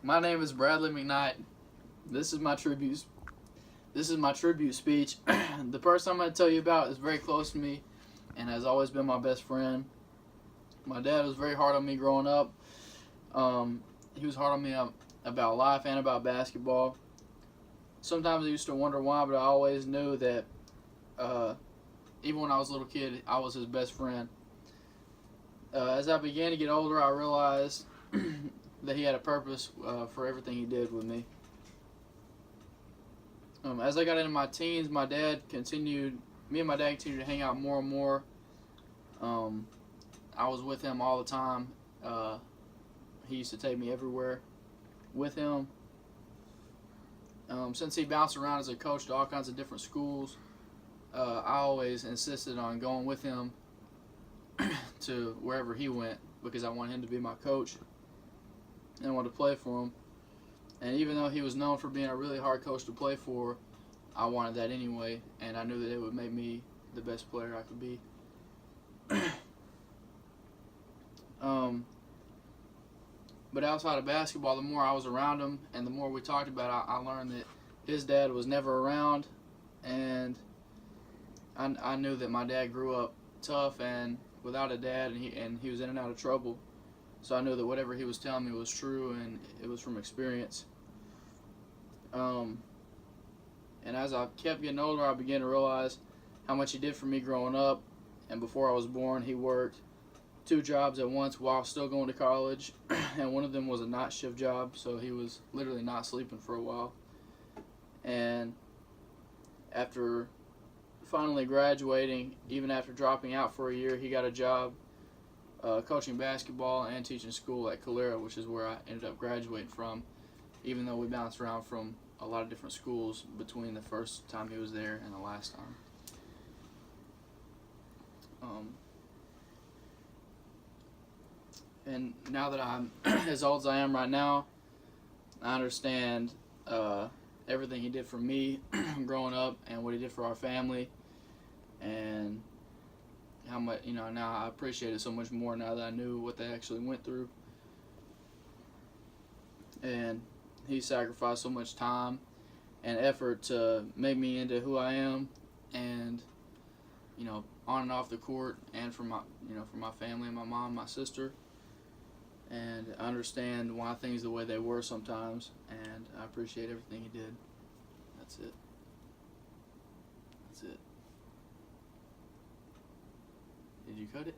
My name is Bradley McKnight. This is my tribute. This is my tribute speech. The person I'm going to tell you about is very close to me and has always been my best friend. My dad was very hard on me growing up. He was hard on me about life and about basketball. Sometimes I used to wonder why, but I always knew that even when I was a little kid, I was his best friend. As I began to get older, I realized that he had a purpose for everything he did with me. As I got into my teens, me and my dad continued to hang out more and more. I was with him all the time. He used to take me everywhere with him. Since he bounced around as a coach to all kinds of different schools, I always insisted on going with him to wherever he went because I wanted him to be my coach and I wanted to play for him. And even though he was known for being a really hard coach to play for, I wanted that anyway, and I knew that it would make me the best player I could be. But outside of basketball, the more I was around him and the more we talked about it, I learned that his dad was never around, and I knew that my dad grew up tough and without a dad, and he was in and out of trouble. So I knew that whatever he was telling me was true, and it was from experience. And as I kept getting older, I began to realize how much he did for me growing up. And before I was born, he worked 2 jobs at once while still going to college. And one of them was a night shift job, so he was literally not sleeping for a while. And after finally graduating, even after dropping out for a year, he got a job coaching basketball and teaching school at Calera, which is where I ended up graduating from, even though we bounced around from a lot of different schools between the first time he was there and the last time. And now that I'm as old as I am right now, I understand everything he did for me growing up and what he did for our family, and how much, now I appreciate it so much more now that I knew what they actually went through. And he sacrificed so much time and effort to make me into who I am, and on and off the court, and for my family and my mom, my sister. And I understand why things the way they were sometimes, and I appreciate everything he did. That's it. That's it. Did you cut it?